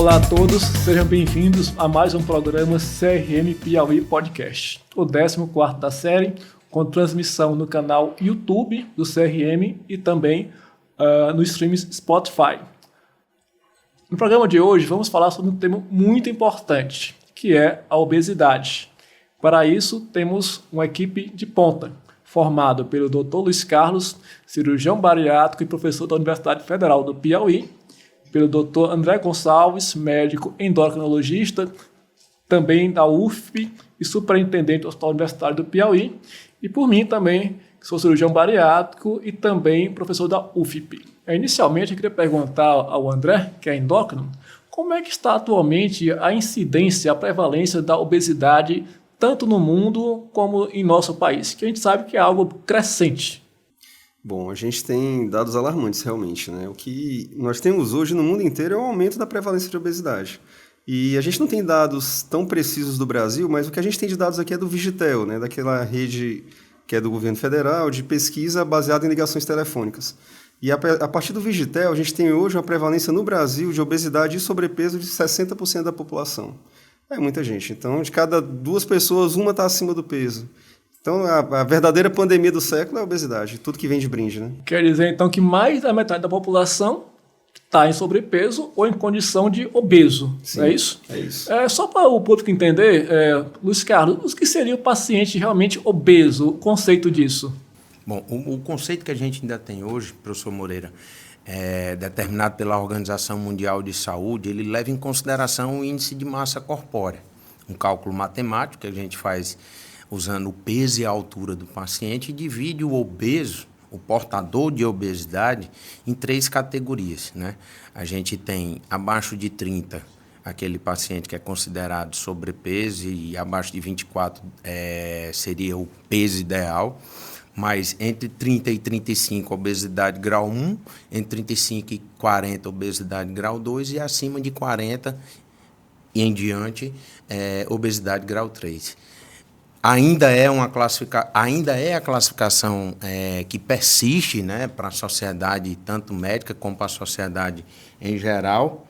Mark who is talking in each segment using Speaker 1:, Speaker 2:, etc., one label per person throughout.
Speaker 1: Olá a todos, sejam bem-vindos a mais um programa CRM Piauí Podcast, o 14º da série, com transmissão no canal YouTube do CRM e também no streams Spotify. No programa de hoje vamos falar sobre um tema muito importante, que é a obesidade. Para isso temos uma equipe de ponta, formada pelo Dr. Luiz Carlos, cirurgião bariátrico e professor da Universidade Federal do Piauí, pelo Dr. André Gonçalves, médico endocrinologista, também da UFP e superintendente do Hospital Universitário do Piauí, e por mim também, que sou cirurgião bariátrico e também professor da UFP. Inicialmente, eu queria perguntar ao André, que é endócrino, como é que está atualmente a incidência, a prevalência da obesidade, tanto no mundo como em nosso país, que a gente sabe que é algo crescente.
Speaker 2: Bom, a gente tem dados alarmantes realmente, né? O que nós temos hoje no mundo inteiro é o aumento da prevalência de obesidade. E a gente não tem dados tão precisos do Brasil, mas o que a gente tem de dados aqui é do Vigitel, né? Daquela rede que é do governo federal, de pesquisa baseada em ligações telefônicas. E a partir do Vigitel, a gente tem hoje uma prevalência no Brasil de obesidade e sobrepeso de 60% da população. É muita gente. Então, de cada 2 pessoas, uma está acima do peso. Então, a verdadeira pandemia do século é a obesidade, tudo que vem de brinde, né?
Speaker 1: Quer dizer, então, que mais da metade da população está em sobrepeso ou em condição de obeso,
Speaker 2: Sim,
Speaker 1: é isso?
Speaker 2: É isso.
Speaker 1: Só para o público entender, Luiz Carlos, o que seria o paciente realmente obeso, o conceito disso?
Speaker 3: Bom, o conceito que a gente ainda tem hoje, professor Moreira, determinado pela Organização Mundial de Saúde, ele leva em consideração o índice de massa corpórea, um cálculo matemático que a gente faz usando o peso e a altura do paciente, e divide o obeso, o portador de obesidade, em 3 categorias, né? A gente tem abaixo de 30, aquele paciente que é considerado sobrepeso, e abaixo de 24 seria o peso ideal, mas entre 30 e 35, obesidade grau 1, entre 35 e 40, obesidade grau 2, e acima de 40 e em diante, obesidade grau 3. Ainda é a classificação que persiste, né, para a sociedade, tanto médica como para a sociedade em geral.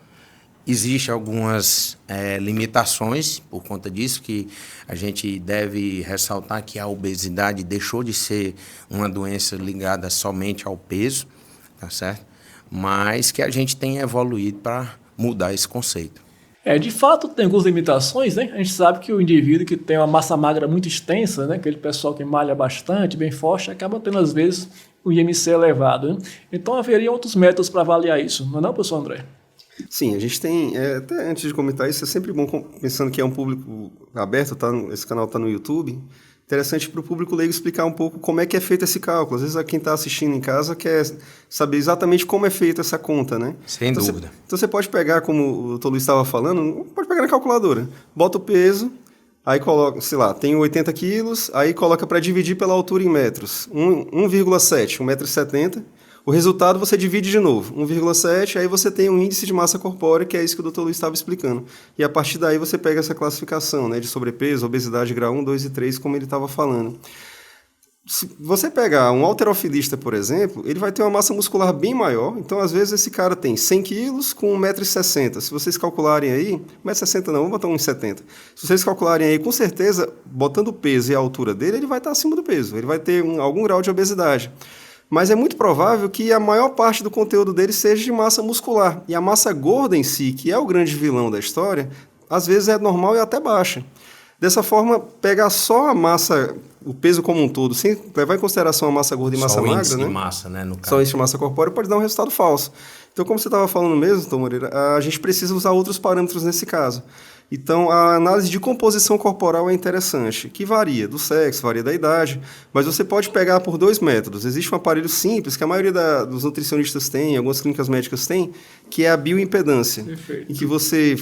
Speaker 3: Existem algumas limitações por conta disso, que a gente deve ressaltar que a obesidade deixou de ser uma doença ligada somente ao peso, tá certo? Mas que a gente tem evoluído para mudar esse conceito.
Speaker 1: De fato, tem algumas limitações, né? A gente sabe que o indivíduo que tem uma massa magra muito extensa, né? Aquele pessoal que malha bastante, bem forte, acaba tendo, às vezes, o IMC elevado, né? Então, haveria outros métodos para avaliar isso, não é não, professor André?
Speaker 2: Sim, a gente tem, até antes de comentar isso, é sempre bom, pensando que é um público aberto, esse canal está no YouTube, interessante para o público leigo explicar um pouco como é que é feito esse cálculo. Às vezes quem está assistindo em casa quer saber exatamente como é feita essa conta, né?
Speaker 3: Sem dúvida. Então
Speaker 2: você pode pegar, como o Dr. Luiz estava falando, pode pegar na calculadora, bota o peso, aí coloca, sei lá, tem 80 quilos, aí coloca para dividir pela altura em metros, 1,7, 1,70 m. O resultado você divide de novo, 1,7, aí você tem um índice de massa corpórea, que é isso que o Dr. Luiz estava explicando. E a partir daí você pega essa classificação, né, de sobrepeso, obesidade grau 1, 2 e 3, como ele estava falando. Se você pegar um halterofilista, por exemplo, ele vai ter uma massa muscular bem maior, então às vezes esse cara tem 100 quilos com 1,60 m. Se vocês calcularem aí, 1,60 m não, vamos botar 1,70 m. Se vocês calcularem aí, com certeza, botando o peso e a altura dele, ele vai estar acima do peso, ele vai ter algum grau de obesidade. Mas é muito provável que a maior parte do conteúdo dele seja de massa muscular. E a massa gorda em si, que é o grande vilão da história, às vezes é normal e até baixa. Dessa forma, pegar só a massa, o peso como um todo, sem levar em consideração a massa gorda e massa magra,
Speaker 3: só o índice de massa, né, no caso.
Speaker 2: Só o índice de massa corpórea pode dar um resultado falso. Então, como você estava falando mesmo, Tom Moreira, a gente precisa usar outros parâmetros nesse caso. Então, a análise de composição corporal é interessante, que varia do sexo, varia da idade, mas você pode pegar por 2 métodos. Existe um aparelho simples, que a maioria dos nutricionistas tem, algumas clínicas médicas têm, que é a bioimpedância.
Speaker 1: Perfeito.
Speaker 2: Em que você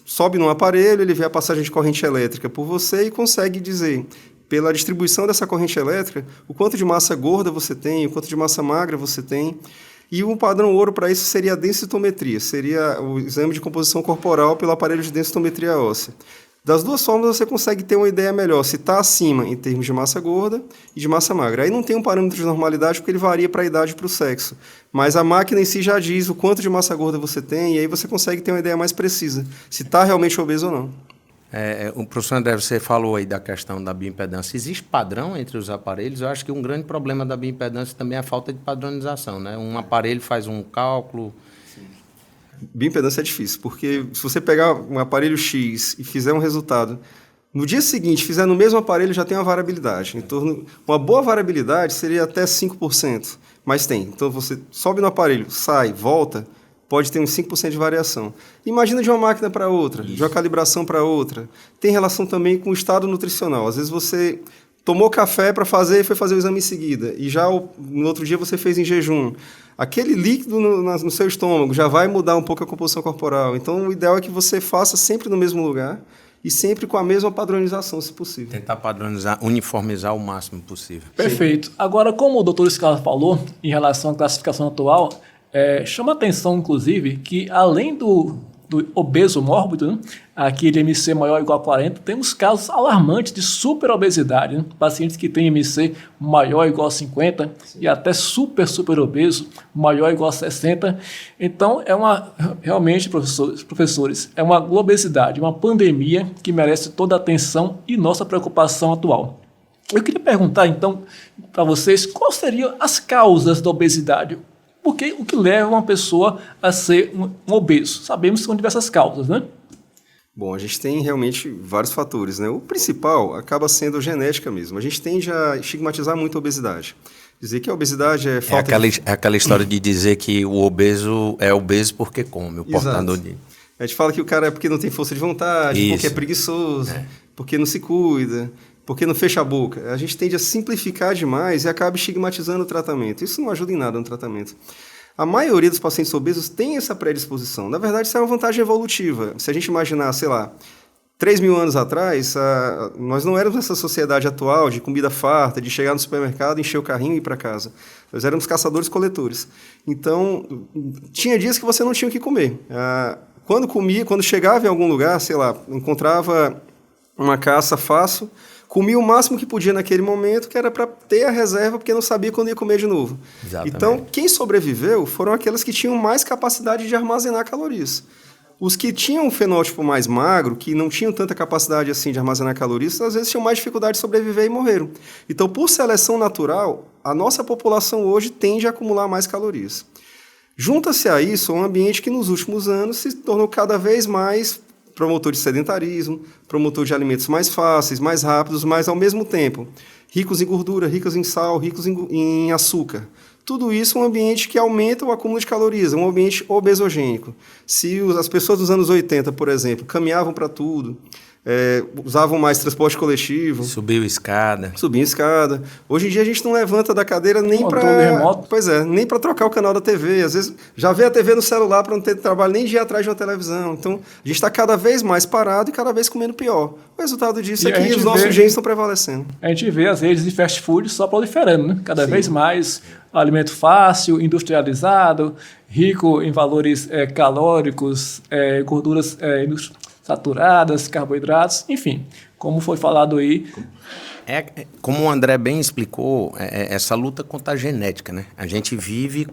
Speaker 2: sobe num aparelho, ele vê a passagem de corrente elétrica por você e consegue dizer, pela distribuição dessa corrente elétrica, o quanto de massa gorda você tem, o quanto de massa magra você tem. E um padrão ouro para isso seria a densitometria, seria o exame de composição corporal pelo aparelho de densitometria óssea. Das duas formas você consegue ter uma ideia melhor se está acima em termos de massa gorda e de massa magra. Aí não tem um parâmetro de normalidade porque ele varia para a idade e para o sexo. Mas a máquina em si já diz o quanto de massa gorda você tem e aí você consegue ter uma ideia mais precisa se está realmente obeso ou não.
Speaker 3: O professor André, você falou aí da questão da bioimpedância. Existe padrão entre os aparelhos? Eu acho que um grande problema da bioimpedância também é a falta de padronização, né? Um aparelho faz um cálculo...
Speaker 2: Bioimpedância é difícil, porque se você pegar um aparelho X e fizer um resultado, no dia seguinte, fizer no mesmo aparelho, já tem uma variabilidade. Uma boa variabilidade seria até 5%, mas tem. Então, você sobe no aparelho, sai, volta, pode ter uns 5% de variação. Imagina de uma máquina para outra, de uma calibração para outra. Tem relação também com o estado nutricional. Às vezes você tomou café para fazer e foi fazer o exame em seguida, e já no outro dia você fez em jejum. Aquele líquido no seu estômago já vai mudar um pouco a composição corporal. Então, o ideal é que você faça sempre no mesmo lugar e sempre com a mesma padronização, se possível.
Speaker 3: Tentar padronizar, uniformizar o máximo possível.
Speaker 1: Perfeito. Agora, como o doutor Scala falou, em relação à classificação atual, chama atenção, inclusive, que além do obeso mórbido, né, aquele MC maior ou igual a 40, temos casos alarmantes de superobesidade, né? Pacientes que têm MC maior ou igual a 50 e até super obeso, maior ou igual a 60. Então, realmente, professores, é uma globesidade, uma pandemia que merece toda a atenção e nossa preocupação atual. Eu queria perguntar, então, para vocês, quais seriam as causas da obesidade? Porque o que leva uma pessoa a ser um obeso? Sabemos que são diversas causas, né?
Speaker 2: Bom, a gente tem realmente vários fatores, né? O principal acaba sendo a genética mesmo. A gente tende a estigmatizar muito a obesidade. Dizer que a obesidade é falta
Speaker 3: É aquela história de dizer que o obeso é obeso porque come, o portador de...
Speaker 2: A gente fala que o cara é porque não tem força de vontade, porque é preguiçoso, porque não se cuida, porque não fecha a boca. A gente tende a simplificar demais e acaba estigmatizando o tratamento. Isso não ajuda em nada no tratamento. A maioria dos pacientes obesos tem essa predisposição. Na verdade, isso é uma vantagem evolutiva. Se a gente imaginar, sei lá, 3.000 anos atrás, nós não éramos essa sociedade atual de comida farta, de chegar no supermercado, encher o carrinho e ir para casa. Nós éramos caçadores-coletores. Então, tinha dias que você não tinha o que comer. Quando chegava em algum lugar, sei lá, encontrava uma caça fácil, comia o máximo que podia naquele momento, que era para ter a reserva, porque não sabia quando ia comer de novo.
Speaker 3: Exatamente.
Speaker 2: Então, quem sobreviveu foram aquelas que tinham mais capacidade de armazenar calorias. Os que tinham um fenótipo mais magro, que não tinham tanta capacidade assim de armazenar calorias, às vezes tinham mais dificuldade de sobreviver e morreram. Então, por seleção natural, a nossa população hoje tende a acumular mais calorias. Junta-se a isso um ambiente que nos últimos anos se tornou cada vez mais promotor de sedentarismo, promotor de alimentos mais fáceis, mais rápidos, mas ao mesmo tempo ricos em gordura, ricos em sal, ricos em açúcar. Tudo isso é um ambiente que aumenta o acúmulo de calorias, é um ambiente obesogênico. Se as pessoas dos anos 80, por exemplo, caminhavam para tudo, usavam mais transporte coletivo.
Speaker 3: Subiam escada.
Speaker 2: Hoje em dia a gente não levanta da cadeira nem para... Pois é, nem para trocar o canal da TV. Às vezes já vê a TV no celular para não ter trabalho nem de ir atrás de uma televisão. Então a gente está cada vez mais parado e cada vez comendo pior. O resultado disso é que os nossos genes estão prevalecendo.
Speaker 1: A gente vê as redes de fast food só proliferando, né? Cada vez mais alimento fácil, industrializado, rico em valores calóricos, gorduras saturadas, carboidratos, enfim, como foi falado aí.
Speaker 3: Como o André bem explicou, essa luta contra a genética, né? A gente vive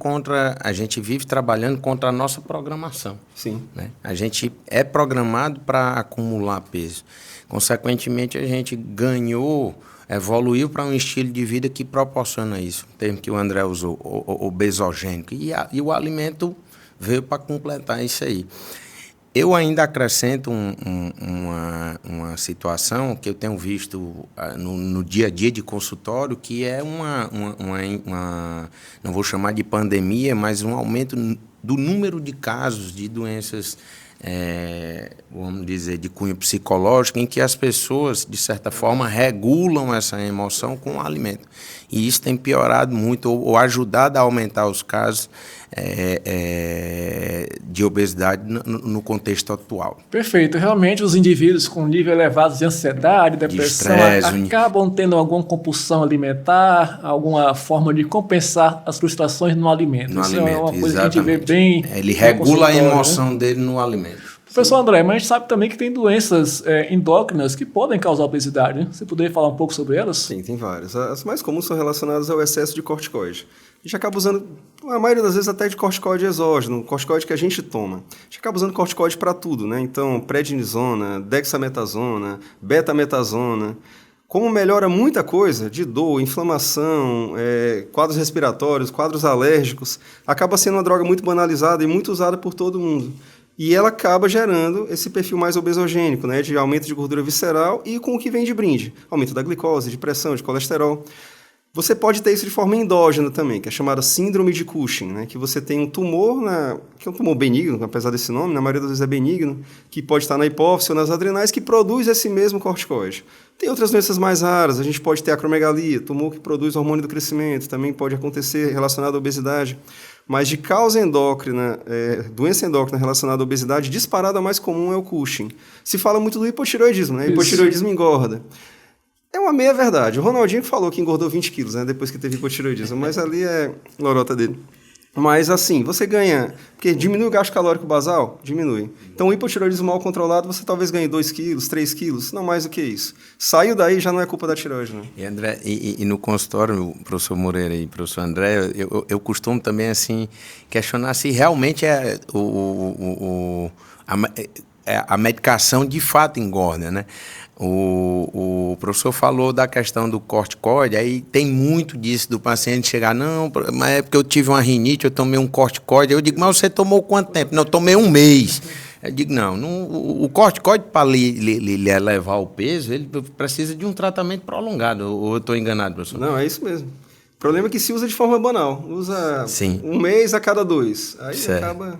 Speaker 3: trabalhando contra a nossa programação.
Speaker 2: Sim.
Speaker 3: Né? A gente é programado para acumular peso. Consequentemente, a gente evoluiu para um estilo de vida que proporciona isso, o termo que o André usou, obesogênico. E o alimento veio para completar isso aí. Eu ainda acrescento uma situação que eu tenho visto no dia a dia de consultório, que é não vou chamar de pandemia, mas um aumento do número de casos de doenças, vamos dizer, de cunho psicológico, em que as pessoas, de certa forma, regulam essa emoção com o alimento. E isso tem piorado muito, ou ajudado a aumentar os casos de obesidade no contexto atual.
Speaker 1: Perfeito. Realmente, os indivíduos com nível elevado de ansiedade, depressão, acabam tendo alguma compulsão alimentar, alguma forma de compensar as frustrações no alimento. Isso é uma coisa que a gente vê bem.
Speaker 3: Ele regula a emoção dele no alimento.
Speaker 1: Professor André, mas a gente sabe também que tem doenças endócrinas que podem causar obesidade, né? Você poderia falar um pouco sobre elas?
Speaker 2: Sim, tem várias. As mais comuns são relacionadas ao excesso de corticoide. A gente acaba usando, a maioria das vezes, até de corticoide exógeno, corticoide que a gente toma. A gente acaba usando corticoide para tudo, né? Então, prednisona, dexametasona, betametasona. Como melhora muita coisa, de dor, inflamação, quadros respiratórios, quadros alérgicos, acaba sendo uma droga muito banalizada e muito usada por todo mundo. E ela acaba gerando esse perfil mais obesogênico, né, de aumento de gordura visceral e com o que vem de brinde, aumento da glicose, de pressão, de colesterol. Você pode ter isso de forma endógena também, que é chamada síndrome de Cushing, né? Que você tem um tumor, que é um tumor benigno, apesar desse nome, na maioria das vezes é benigno, que pode estar na hipófise ou nas adrenais, que produz esse mesmo corticoide. Tem outras doenças mais raras, a gente pode ter acromegalia, tumor que produz hormônio do crescimento, também pode acontecer relacionado à obesidade. Mas de causa endócrina, doença endócrina relacionada à obesidade, disparada mais comum é o Cushing. Se fala muito do hipotireoidismo, né? Hipotireoidismo engorda. É uma meia-verdade. O Ronaldinho falou que engordou 20 quilos, né, depois que teve hipotireoidismo, mas ali é lorota dele. Mas assim, você ganha, porque diminui o gasto calórico basal? Diminui. Então o hipotireoidismo mal controlado, você talvez ganhe 2 quilos, 3 quilos, não mais do que isso. Saiu daí, já não é culpa da tireoide, né?
Speaker 3: E André, e no consultório, professor Moreira e professor André, eu costumo também assim questionar se realmente a medicação de fato engorda, né? O professor falou da questão do corticoide, aí tem muito disso do paciente chegar, não, mas é porque eu tive uma rinite, eu tomei um corticoide. Eu digo, mas você tomou quanto tempo? Não, eu tomei um mês. Eu digo, não o corticoide para lhe elevar o peso, ele precisa de um tratamento prolongado, ou eu estou enganado, professor?
Speaker 2: Não, é isso mesmo. O problema é que se usa de forma banal, usa um mês a cada 2, aí certo. Acaba...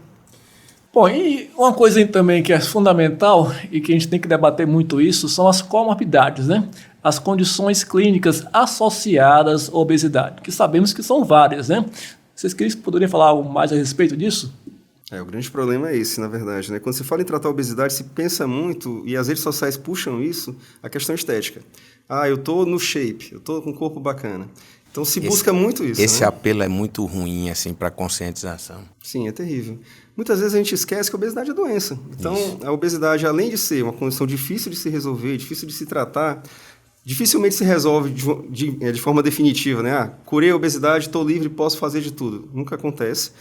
Speaker 1: Bom, e uma coisa também que é fundamental e que a gente tem que debater muito isso são as comorbidades, né? As condições clínicas associadas à obesidade, que sabemos que são várias, né? Vocês poderiam falar algo mais a respeito disso?
Speaker 2: O grande problema é esse, na verdade, né? Quando se fala em tratar a obesidade, se pensa muito, e as redes sociais puxam isso, a questão estética. Eu tô no shape, eu tô com um corpo bacana. Então se busca muito isso.
Speaker 3: Esse apelo é muito ruim, assim, para a conscientização.
Speaker 2: Sim, é terrível. Muitas vezes a gente esquece que a obesidade é doença. Então, a obesidade, além de ser uma condição difícil de se resolver, difícil de se tratar, dificilmente se resolve de forma definitiva, né? Curei a obesidade, estou livre, posso fazer de tudo. Nunca acontece.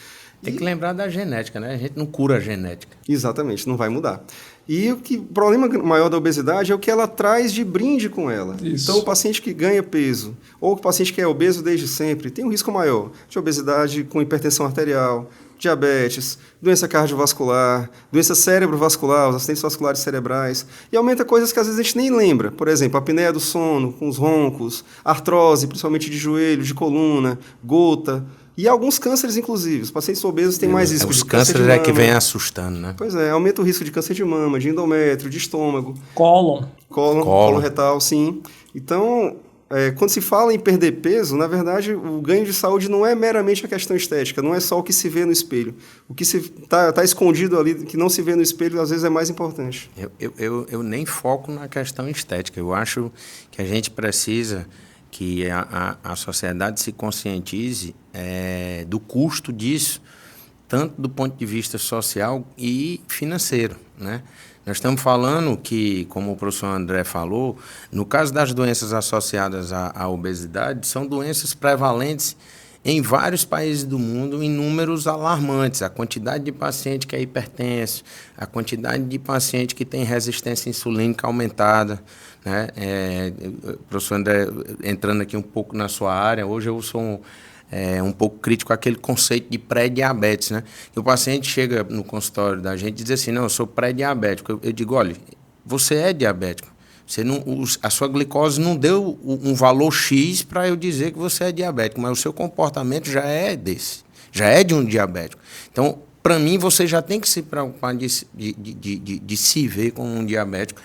Speaker 3: Tem que lembrar da genética, né? A gente não cura a genética.
Speaker 2: Exatamente, não vai mudar. E o problema maior da obesidade é o que ela traz de brinde com ela. Isso. Então, o paciente que ganha peso, ou o paciente que é obeso desde sempre, tem um risco maior de obesidade com hipertensão arterial, diabetes, doença cardiovascular, doença cerebrovascular, os acidentes vasculares cerebrais, e aumenta coisas que às vezes a gente nem lembra. Por exemplo, a apneia do sono, com os roncos, artrose, principalmente de joelho, de coluna, gota, e alguns cânceres, inclusive. Os pacientes obesos têm mais risco de câncer de mama. Os cânceres
Speaker 3: que vem assustando, né?
Speaker 2: Pois é, aumenta o risco de câncer de mama, de endométrio, de estômago.
Speaker 1: Cólon
Speaker 2: retal, sim. Então, quando se fala em perder peso, na verdade, o ganho de saúde não é meramente a questão estética, não é só o que se vê no espelho. O que está escondido ali, que não se vê no espelho, às vezes é mais importante.
Speaker 3: Eu nem foco na questão estética. Eu acho que a gente precisa que a sociedade se conscientize do custo disso, tanto do ponto de vista social e financeiro, né? Nós estamos falando que, como o professor André falou, no caso das doenças associadas à obesidade, são doenças prevalentes em vários países do mundo em números alarmantes. A quantidade de paciente que é hipertenso, a quantidade de paciente que tem resistência insulínica aumentada, né? Professor André, entrando aqui um pouco na sua área, hoje eu sou um pouco crítico àquele conceito de pré-diabetes, né? Que o paciente chega no consultório da gente e diz assim, não, eu sou pré-diabético. Eu digo, olha, você é diabético. A sua glicose não deu um valor X para eu dizer que você é diabético, mas o seu comportamento já é desse, já é de um diabético. Então, para mim, você já tem que se preocupar de se ver como um diabético.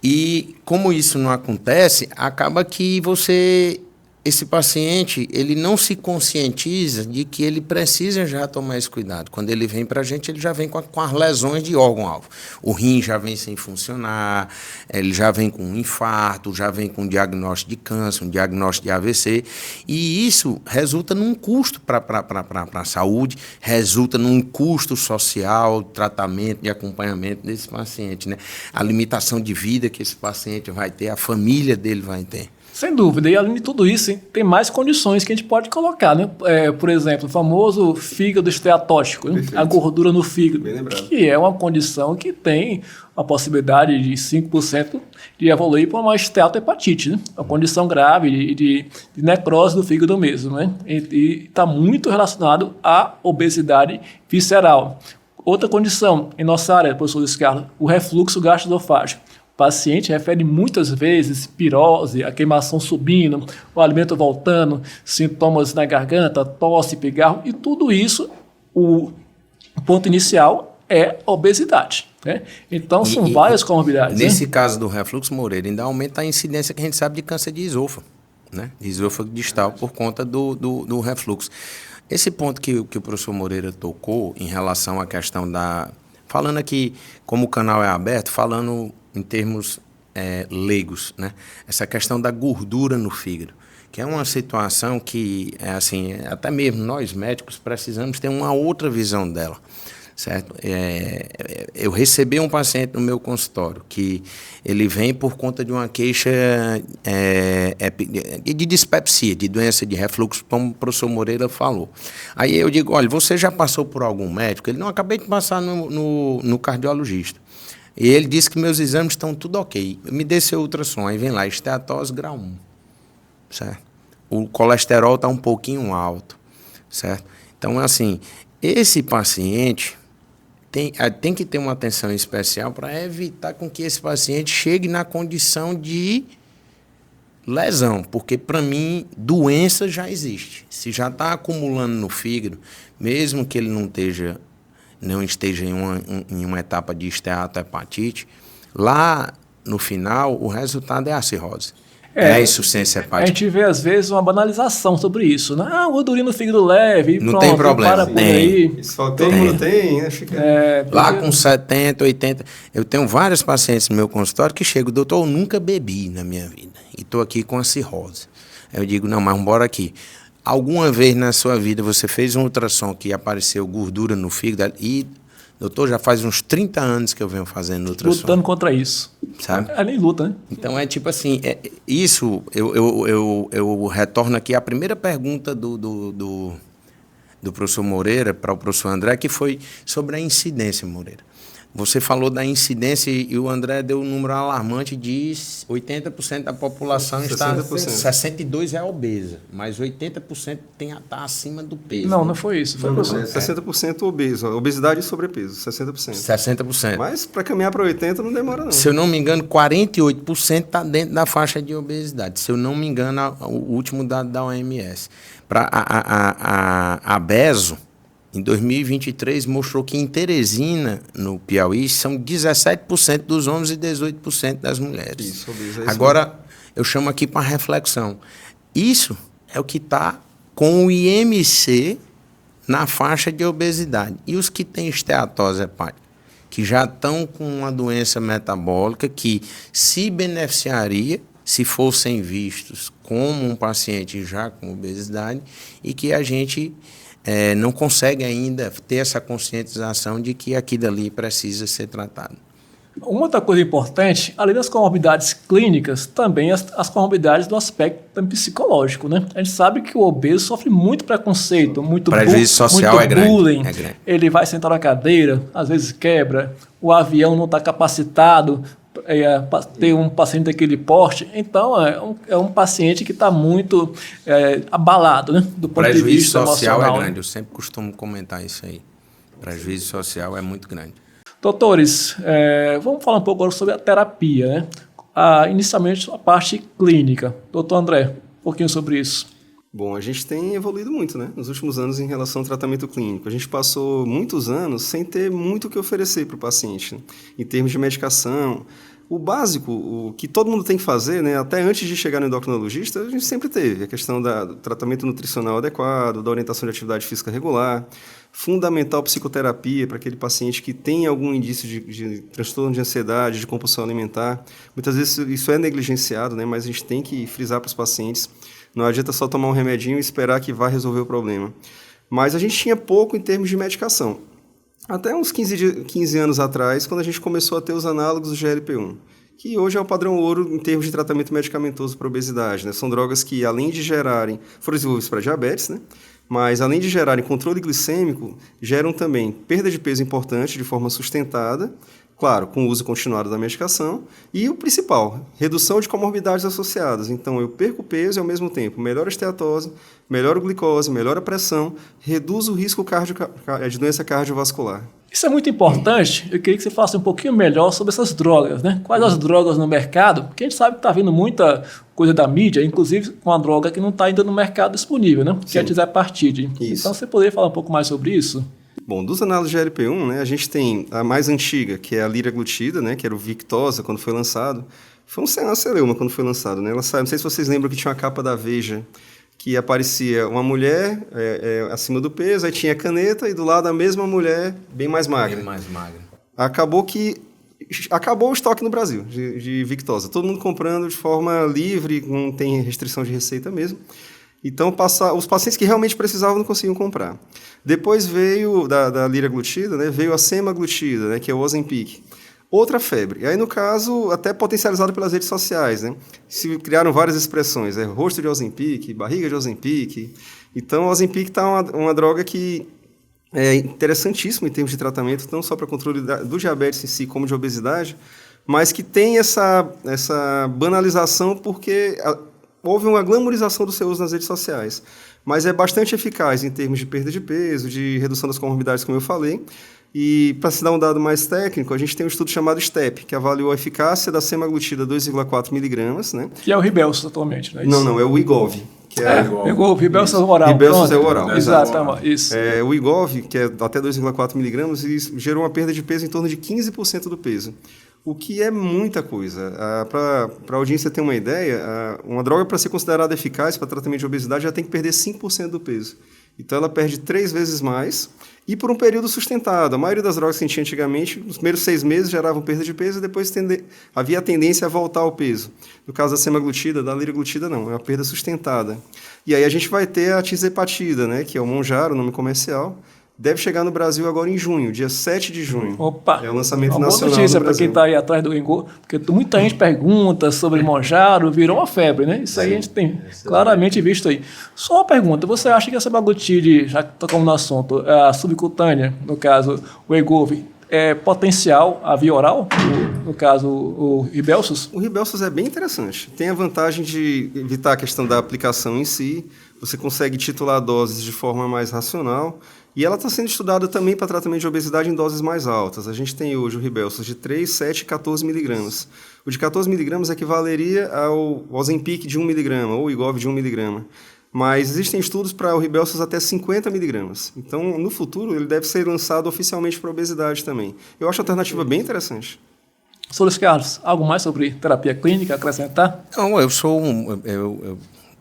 Speaker 3: E como isso não acontece, acaba que você esse paciente, ele não se conscientiza de que ele precisa já tomar esse cuidado. Quando ele vem para a gente, ele já vem com as lesões de órgão-alvo. O rim já vem sem funcionar, ele já vem com um infarto, já vem com um diagnóstico de câncer, um diagnóstico de AVC, e isso resulta num custo para a saúde, resulta num custo social, tratamento, de acompanhamento desse paciente, né? A limitação de vida que esse paciente vai ter, a família dele vai ter.
Speaker 1: Sem dúvida. E além de tudo isso, hein, tem mais condições que a gente pode colocar, né? Por exemplo, o famoso fígado esteatótico, né? A gordura no fígado, que é uma condição que tem a possibilidade de 5% de evoluir para uma esteatohepatite, né? Uma condição grave de necrose do fígado mesmo, né? E está muito relacionado à obesidade visceral. Outra condição em nossa área, professor Luiz Carlos, o refluxo gastroesofágico. O paciente refere muitas vezes pirose, a queimação subindo, o alimento voltando, sintomas na garganta, tosse, pigarro, e tudo isso, o ponto inicial é a obesidade, né? Então, são várias comorbidades.
Speaker 3: Nesse caso do refluxo, Moreira, ainda aumenta a incidência que a gente sabe de câncer de esôfago, né? De esôfago distal por conta do refluxo. Esse ponto que o professor Moreira tocou em relação à questão da... Falando aqui, como o canal é aberto, falando em termos leigos, né? Essa questão da gordura no fígado, que é uma situação que, assim, até mesmo nós médicos precisamos ter uma outra visão dela, certo? Eu recebi um paciente no meu consultório que ele vem por conta de uma queixa de dispepsia, de doença de refluxo, como o professor Moreira falou. Aí eu digo, olha, você já passou por algum médico? Ele, não, acabei de passar no cardiologista. E ele disse que meus exames estão tudo ok. Me dê seu ultrassom, aí vem lá, esteatose grau 1, certo? O colesterol está um pouquinho alto, certo? Então, assim, esse paciente tem que ter uma atenção especial para evitar com que esse paciente chegue na condição de lesão, porque, para mim, doença já existe. Se já está acumulando no fígado, mesmo que ele não esteja em uma etapa de esteatohepatite, lá no final o resultado é a cirrose. É a insuficiência hepática.
Speaker 1: A gente vê, às vezes, uma banalização sobre isso, né? Gordurinha no fígado leve,
Speaker 3: não
Speaker 1: pronto,
Speaker 3: tem problema.
Speaker 1: Para por aí.
Speaker 2: Isso todo mundo tem, acho que
Speaker 3: Lá com 70, 80... Eu tenho vários pacientes no meu consultório que chegam, doutor, eu nunca bebi na minha vida e estou aqui com a cirrose. Aí eu digo, não, mas bora aqui. Alguma vez na sua vida você fez um ultrassom que apareceu gordura no fígado e, doutor, já faz uns 30 anos que eu venho fazendo ultrassom.
Speaker 1: Lutando contra isso.
Speaker 3: Sabe?
Speaker 1: Nem luta, né?
Speaker 3: Então, tipo assim, isso, eu retorno aqui à primeira pergunta do professor Moreira para o professor André, que foi sobre a incidência, Moreira. Você falou da incidência e o André deu um número alarmante de 80% da população
Speaker 2: 60%.
Speaker 3: está... 62% é obesa, mas 80% está acima do peso.
Speaker 1: Não foi isso. Foi
Speaker 2: 60% obeso. Obesidade e sobrepeso, 60%.
Speaker 3: 60%.
Speaker 2: Mas para caminhar para 80% não demora, não.
Speaker 3: Se eu não me engano, 48% está dentro da faixa de obesidade. Se eu não me engano, o último dado da OMS. Para a BESO, em 2023, mostrou que em Teresina, no Piauí, são 17% dos homens e 18% das mulheres.
Speaker 2: Isso, obeso, é isso.
Speaker 3: Agora, eu chamo aqui para reflexão. Isso é o que está com o IMC na faixa de obesidade. E os que têm esteatose hepática, que já estão com uma doença metabólica que se beneficiaria se fossem vistos como um paciente já com obesidade e que a gente não consegue ainda ter essa conscientização de que aquilo dali precisa ser tratado.
Speaker 1: Uma outra coisa importante, além das comorbidades clínicas, também as comorbidades do aspecto psicológico, né? A gente sabe que o obeso sofre muito preconceito, muito
Speaker 3: prejuízo social
Speaker 1: muito bullying.
Speaker 3: É grande.
Speaker 1: Ele vai sentar na cadeira, às vezes quebra, o avião não está capacitado para ter um paciente daquele porte. Então, é um paciente que está muito abalado, né? Do ponto de vista emocional.
Speaker 3: Prejuízo social é grande, eu sempre costumo comentar isso aí. Prejuízo social é muito grande.
Speaker 1: Doutores, vamos falar um pouco agora sobre a terapia, né? Inicialmente, a parte clínica. Doutor André, um pouquinho sobre isso.
Speaker 2: Bom, a gente tem evoluído muito, né, nos últimos anos em relação ao tratamento clínico. A gente passou muitos anos sem ter muito o que oferecer para o paciente, né? Em termos de medicação, O básico, o que todo mundo tem que fazer, né, até antes de chegar no endocrinologista, a gente sempre teve a questão do tratamento nutricional adequado, da orientação de atividade física regular, fundamental psicoterapia para aquele paciente que tem algum indício de transtorno de ansiedade, de compulsão alimentar. Muitas vezes isso é negligenciado, né, mas a gente tem que frisar para os pacientes, não adianta só tomar um remedinho e esperar que vai resolver o problema. Mas a gente tinha pouco em termos de medicação. Até uns 15 anos atrás, quando a gente começou a ter os análogos do GLP-1, que hoje é o padrão ouro em termos de tratamento medicamentoso para obesidade, né? São drogas que, além de gerarem, foram desenvolvidas para diabetes, né? Mas, além de gerarem controle glicêmico, geram também perda de peso importante de forma sustentada, claro, com o uso continuado da medicação, e o principal, redução de comorbidades associadas. Então, eu perco peso e, ao mesmo tempo, melhoro a esteatose, melhoro a glicose, melhoro a pressão, reduz o risco de doença cardiovascular.
Speaker 1: Isso é muito importante. Eu queria que você falasse um pouquinho melhor sobre essas drogas, né? Quais as drogas no mercado? Porque a gente sabe que está vindo muita coisa da mídia, inclusive com a droga que não está ainda no mercado disponível, né? Que é a tirzepatide. Então, você poderia falar um pouco mais sobre isso?
Speaker 2: Bom, dos análogos de GLP-1, né, a gente tem a mais antiga, que é a liraglutida, né, que era o Victoza, quando foi lançado. Foi uma celeuma quando foi lançado, né? Ela saiu, não sei se vocês lembram que tinha uma capa da Veja, que aparecia uma mulher acima do peso, aí tinha a caneta, e do lado a mesma mulher, bem mais magra.
Speaker 3: Bem mais magra.
Speaker 2: Acabou o estoque no Brasil de Victoza. Todo mundo comprando de forma livre, não tem restrição de receita mesmo. Então, os pacientes que realmente precisavam não conseguiam comprar. Depois veio, da liraglutida, né, veio a semaglutida, né, que é o Ozempic. Outra febre. E aí, no caso, até potencializado pelas redes sociais, né? Se criaram várias expressões, rosto de Ozempic, barriga de Ozempic. Então, o Ozempic está uma droga que é interessantíssima em termos de tratamento, não só para controle do diabetes em si, como de obesidade, mas que tem essa banalização porque houve uma glamorização do seu uso nas redes sociais. Mas é bastante eficaz em termos de perda de peso, de redução das comorbidades, como eu falei. E, para se dar um dado mais técnico, a gente tem um estudo chamado STEP, que avaliou a eficácia da semaglutida 2,4 miligramas, né?
Speaker 1: Que é o Ribelsus atualmente, né?
Speaker 2: Não, é o Wegovy.
Speaker 1: O Ribelsus é o oral.
Speaker 2: Ribelsus é o oral.
Speaker 1: Exato, isso.
Speaker 2: O Wegovy, que é até 2,4 miligramas, e gerou uma perda de peso em torno de 15% do peso. O que é muita coisa. Para a audiência ter uma ideia, uma droga para ser considerada eficaz para tratamento de obesidade já tem que perder 5% do peso. Então ela perde 3 vezes mais e por um período sustentado. A maioria das drogas que a gente tinha antigamente, nos primeiros 6 meses geravam perda de peso e depois havia a tendência a voltar ao peso. No caso da semaglutida, da liraglutida não, é uma perda sustentada. E aí a gente vai ter a tirzepatida, né, que é o Mounjaro, o nome comercial. Deve chegar no Brasil agora em junho, dia 7 de junho.
Speaker 1: Opa!
Speaker 2: É o lançamento
Speaker 1: uma
Speaker 2: nacional
Speaker 1: boa notícia
Speaker 2: no
Speaker 1: para
Speaker 2: Brasil.
Speaker 1: quem está aí atrás do Engol, porque muita gente pergunta sobre Mounjaro, virou uma febre, né? Isso aí a gente tem claramente visto aí. Só uma pergunta, você acha que essa semaglutide, já que tocamos no assunto, a subcutânea, no caso o Wegovy, é potencial a via oral, no caso o Ribelsus?
Speaker 2: O Ribelsus é bem interessante. Tem a vantagem de evitar a questão da aplicação em si, você consegue titular doses de forma mais racional, e ela está sendo estudada também para tratamento de obesidade em doses mais altas. A gente tem hoje o Ribelsus de 3, 7 e 14 miligramas. O de 14 miligramas equivaleria ao Ozempic de 1 miligrama, ou o Wegovy de 1 miligrama. Mas existem estudos para o Ribelsus até 50 miligramas. Então, no futuro, ele deve ser lançado oficialmente para obesidade também. Eu acho a alternativa bem interessante.
Speaker 1: Sr. Luiz Carlos, algo mais sobre terapia clínica a acrescentar?
Speaker 3: Não, eu sou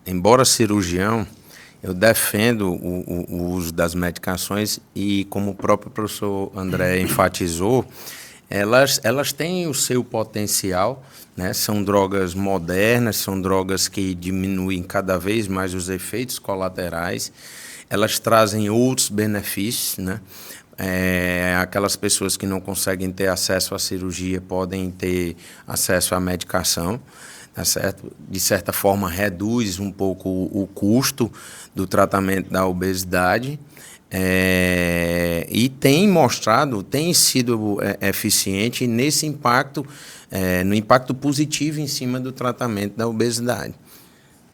Speaker 3: embora cirurgião, eu defendo o uso das medicações e, como o próprio professor André enfatizou, elas têm o seu potencial, né? São drogas modernas, são drogas que diminuem cada vez mais os efeitos colaterais, elas trazem outros benefícios, né? Aquelas pessoas que não conseguem ter acesso à cirurgia podem ter acesso à medicação. Tá certo? De certa forma, reduz um pouco o custo do tratamento da obesidade e tem sido eficiente nesse impacto, no impacto positivo em cima do tratamento da obesidade.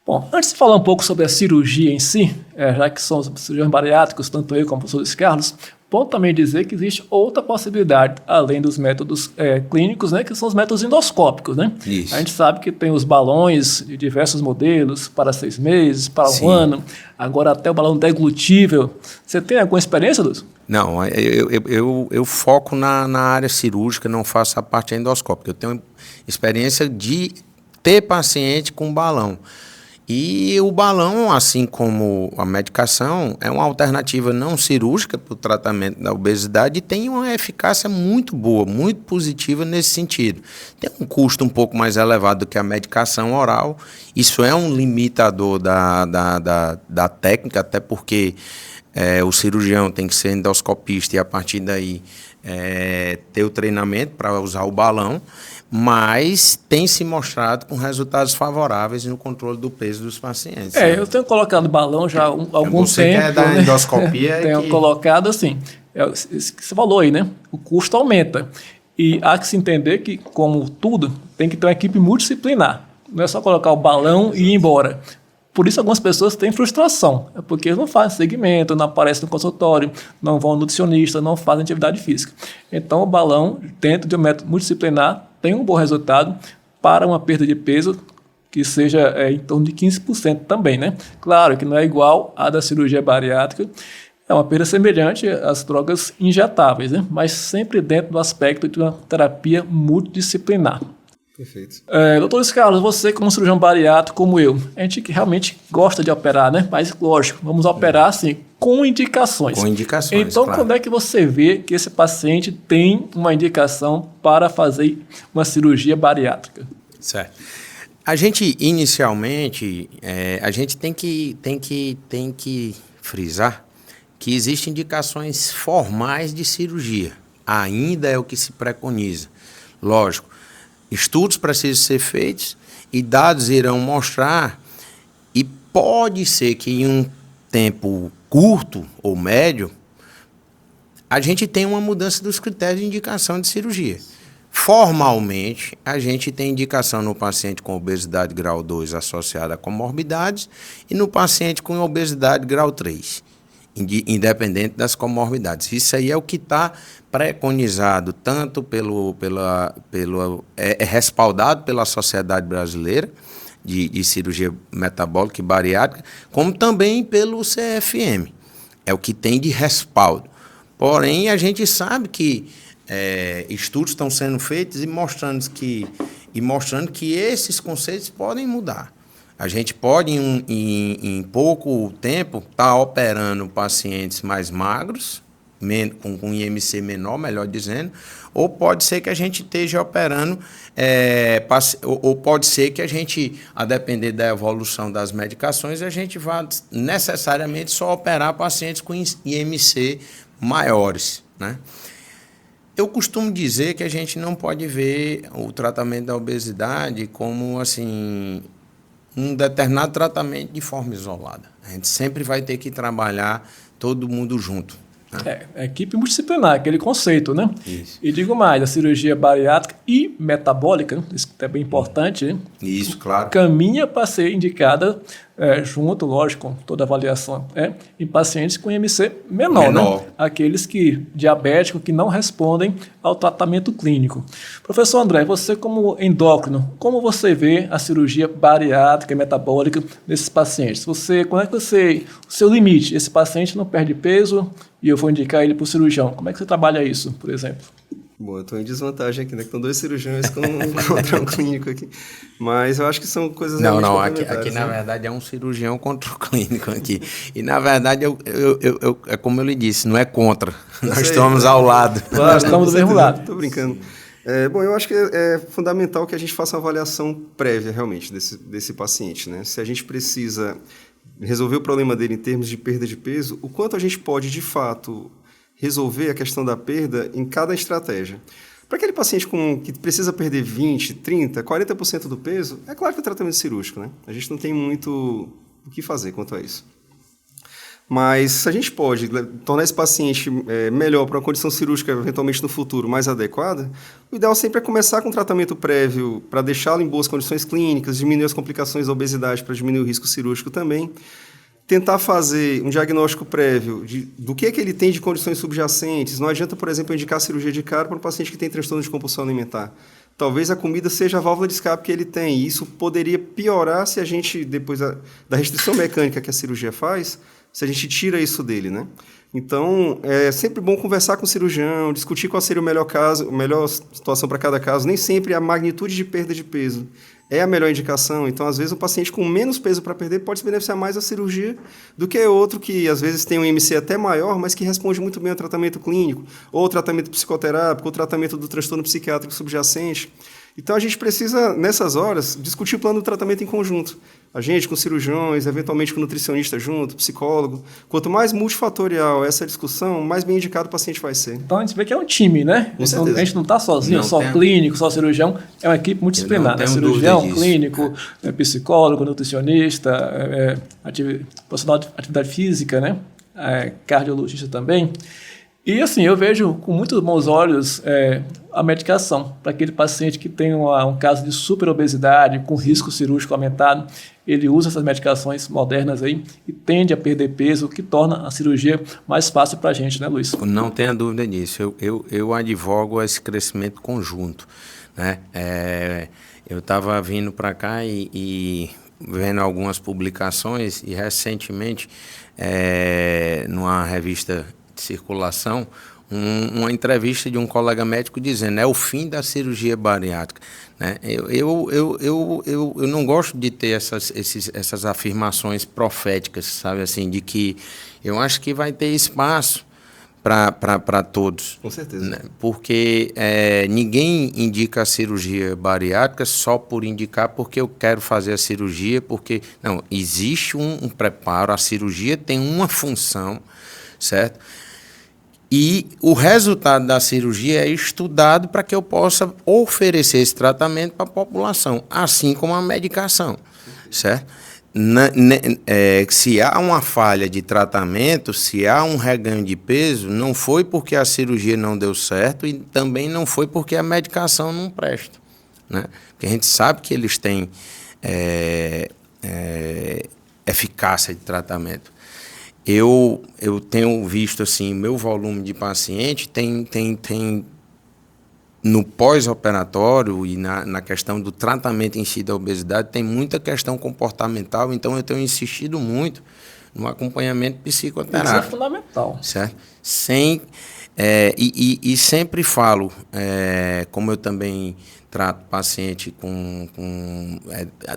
Speaker 1: Bom, antes de falar um pouco sobre a cirurgia em si, já que são cirurgiões bariátricos, tanto eu como o professor Luiz Carlos, bom também dizer que existe outra possibilidade, além dos métodos clínicos, né, que são os métodos endoscópicos, né?
Speaker 3: Isso.
Speaker 1: A gente sabe que tem os balões de diversos modelos, para 6 meses, para
Speaker 3: Sim.
Speaker 1: um ano, agora até o balão deglutível. Você tem alguma experiência, Lúcio?
Speaker 3: Não, eu foco na área cirúrgica, não faço a parte endoscópica. Eu tenho experiência de ter paciente com balão. E o balão, assim como a medicação, é uma alternativa não cirúrgica para o tratamento da obesidade e tem uma eficácia muito boa, muito positiva nesse sentido. Tem um custo um pouco mais elevado do que a medicação oral. Isso é um limitador da técnica, até porque o cirurgião tem que ser endoscopista e a partir daí ter o treinamento para usar o balão. Mas tem se mostrado com resultados favoráveis no controle do peso dos pacientes.
Speaker 1: Eu tenho colocado balão já há algum
Speaker 3: você
Speaker 1: tempo.
Speaker 3: Você quer dar endoscopia?
Speaker 1: Tenho colocado assim, isso que você falou aí, né? O custo aumenta. E há que se entender que, como tudo, tem que ter uma equipe multidisciplinar. Não é só colocar o balão e ir embora. Por isso algumas pessoas têm frustração, porque eles não fazem segmento, não aparecem no consultório, não vão ao nutricionista, não fazem atividade física. Então o balão, dentro de um método multidisciplinar, tem um bom resultado para uma perda de peso que seja em torno de 15% também, né? Claro que não é igual à da cirurgia bariátrica, é uma perda semelhante às drogas injetáveis, né? Mas sempre dentro do aspecto de uma terapia multidisciplinar.
Speaker 2: Perfeito.
Speaker 1: Doutor Luiz Carlos, você como cirurgião bariátrico, como eu, a gente que realmente gosta de operar, né? Mas, lógico, vamos operar, assim, com indicações.
Speaker 3: Com indicações,
Speaker 1: então,
Speaker 3: claro.
Speaker 1: quando é que você vê que esse paciente tem uma indicação para fazer uma cirurgia bariátrica?
Speaker 3: Certo. A gente, inicialmente, a gente tem que frisar que existem indicações formais de cirurgia. Ainda é o que se preconiza. Lógico. Estudos precisam ser feitos e dados irão mostrar, e pode ser que em um tempo curto ou médio, a gente tenha uma mudança dos critérios de indicação de cirurgia. Formalmente, a gente tem indicação no paciente com obesidade grau 2 associada a comorbidades e no paciente com obesidade grau 3, independente das comorbidades. Isso aí é o que está preconizado tanto respaldado pela Sociedade Brasileira de Cirurgia Metabólica e Bariátrica, como também pelo CFM. É o que tem de respaldo. Porém, a gente sabe que estudos estão sendo feitos e mostrando que esses conceitos podem mudar. A gente pode, em pouco tempo, estar operando pacientes mais magros, com IMC menor, melhor dizendo, ou pode ser que a gente esteja operando, ou pode ser que a gente, a depender da evolução das medicações, a gente vá necessariamente só operar pacientes com IMC maiores, né? Eu costumo dizer que a gente não pode ver o tratamento da obesidade como, assim, um determinado tratamento de forma isolada. A gente sempre vai ter que trabalhar todo mundo junto.
Speaker 1: Equipe multidisciplinar, aquele conceito, né?
Speaker 3: Isso.
Speaker 1: E digo mais, a cirurgia bariátrica e metabólica, isso é bem importante, né?
Speaker 3: Isso, claro.
Speaker 1: Caminha para ser indicada junto, lógico, com toda a avaliação, em pacientes com IMC menor. Né? Aqueles diabéticos que não respondem ao tratamento clínico. Professor André, você como endócrino, como você vê a cirurgia bariátrica e metabólica desses pacientes? Quando é que o seu limite? Esse paciente não perde peso e eu vou indicar ele para o cirurgião. Como é que você trabalha isso, por exemplo?
Speaker 2: Bom, eu estou em desvantagem aqui, né? Que estão 2 cirurgiões contra um clínico aqui. Mas eu acho que são coisas realmente complementares.
Speaker 3: Aqui na verdade, é um cirurgião contra o clínico aqui. E, na verdade, é como eu lhe disse, não é contra. Nós estamos ao lado.
Speaker 1: Claro, estamos do mesmo lado.
Speaker 2: Estou brincando. Bom, eu acho que é fundamental que a gente faça uma avaliação prévia, realmente, desse paciente, né? Se a gente precisa resolver o problema dele em termos de perda de peso, o quanto a gente pode, de fato, resolver a questão da perda em cada estratégia. Para aquele paciente que precisa perder 20%, 30%, 40% do peso, é claro que é tratamento cirúrgico, né? A gente não tem muito o que fazer quanto a isso. Mas se a gente pode tornar esse paciente melhor para uma condição cirúrgica, eventualmente no futuro, mais adequada, o ideal sempre é começar com tratamento prévio para deixá-lo em boas condições clínicas, diminuir as complicações da obesidade para diminuir o risco cirúrgico também. tentar fazer um diagnóstico prévio do que ele tem de condições subjacentes. Não adianta, por exemplo, indicar cirurgia de cara para um paciente que tem transtorno de compulsão alimentar. Talvez a comida seja a válvula de escape que ele tem, e isso poderia piorar se a gente, depois da restrição mecânica que a cirurgia faz, se a gente tira isso dele, né? Então, é sempre bom conversar com o cirurgião, discutir qual seria o melhor caso, a melhor situação para cada caso. Nem sempre a magnitude de perda de peso é a melhor indicação. Então, às vezes, um paciente com menos peso para perder pode se beneficiar mais da cirurgia do que outro que, às vezes, tem um IMC até maior, mas que responde muito bem ao tratamento clínico, ou tratamento psicoterápico, ou tratamento do transtorno psiquiátrico subjacente. Então, a gente precisa, nessas horas, discutir o plano do tratamento em conjunto. A gente com cirurgiões, eventualmente com nutricionista junto, psicólogo. Quanto mais multifatorial essa discussão, mais bem indicado o paciente vai ser.
Speaker 1: Então, a gente vê que é um time, né? Então, a gente não está sozinho, não só clínico, só cirurgião. É uma equipe multidisciplinar, né? Cirurgião, clínico, psicólogo, nutricionista, profissional de atividade física, né? Cardiologista também. E assim, eu vejo com muitos bons olhos a medicação para aquele paciente que tem um caso de superobesidade, com risco cirúrgico aumentado. Ele usa essas medicações modernas aí e tende a perder peso, o que torna a cirurgia mais fácil para a gente, né, Luiz?
Speaker 3: Não tenha dúvida disso. Eu advogo esse crescimento conjunto, né? Eu estava vindo para cá e vendo algumas publicações e recentemente, numa revista de circulação, uma entrevista de um colega médico dizendo é o fim da cirurgia bariátrica, né? Eu não gosto de ter essas afirmações proféticas, sabe, assim, de que eu acho que vai ter espaço para todos.
Speaker 2: Com certeza.
Speaker 3: Né? Porque ninguém indica a cirurgia bariátrica só por indicar porque eu quero fazer a cirurgia, porque não, existe um preparo, a cirurgia tem uma função, certo? E o resultado da cirurgia é estudado para que eu possa oferecer esse tratamento para a população, assim como a medicação, certo? Se há uma falha de tratamento, se há um reganho de peso, não foi porque a cirurgia não deu certo e também não foi porque a medicação não presta, né? Porque a gente sabe que eles têm eficácia de tratamento. Eu tenho visto, assim, meu volume de paciente tem no pós-operatório e na questão do tratamento em si da obesidade, tem muita questão comportamental, então eu tenho insistido muito no acompanhamento psicoterápico.
Speaker 1: Isso é fundamental.
Speaker 3: Certo? E sempre falo, como eu também trato paciente com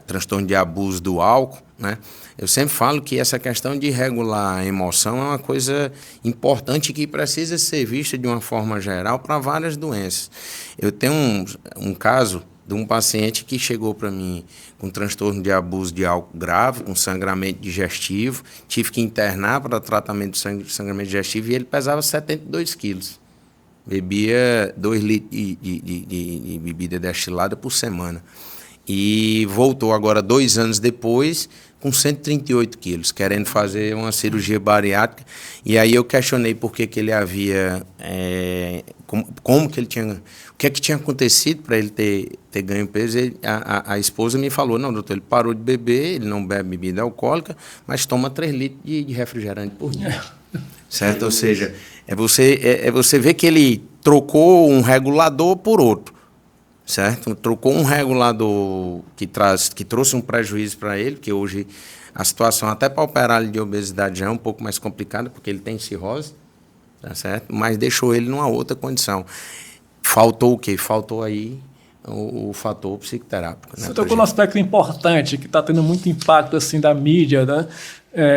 Speaker 3: transtorno de abuso do álcool, né? Eu sempre falo que essa questão de regular a emoção é uma coisa importante que precisa ser vista de uma forma geral para várias doenças. Eu tenho um caso de um paciente que chegou para mim com transtorno de abuso de álcool grave, com sangramento digestivo, tive que internar para tratamento de sangramento digestivo e ele pesava 72 quilos. Bebia 2 litros de bebida destilada por semana. E voltou agora 2 anos depois com 138 quilos, querendo fazer uma cirurgia bariátrica. E aí eu questionei por que ele havia... como que ele tinha... O que é que tinha acontecido para ele ter ganho peso? A esposa me falou, não, doutor, ele parou de beber, ele não bebe bebida alcoólica, mas toma 3 litros de refrigerante por dia. Certo? Ou seja, você ver que ele trocou um regulador por outro, certo? Trocou um regulador que trouxe um prejuízo para ele, que hoje a situação até para operar ele de obesidade já é um pouco mais complicada, porque ele tem cirrose, tá certo? Mas deixou ele numa outra condição. Faltou o quê? Faltou aí o fator psicoterápico.
Speaker 1: Você tocou num aspecto importante que está tendo muito impacto assim, da mídia, né?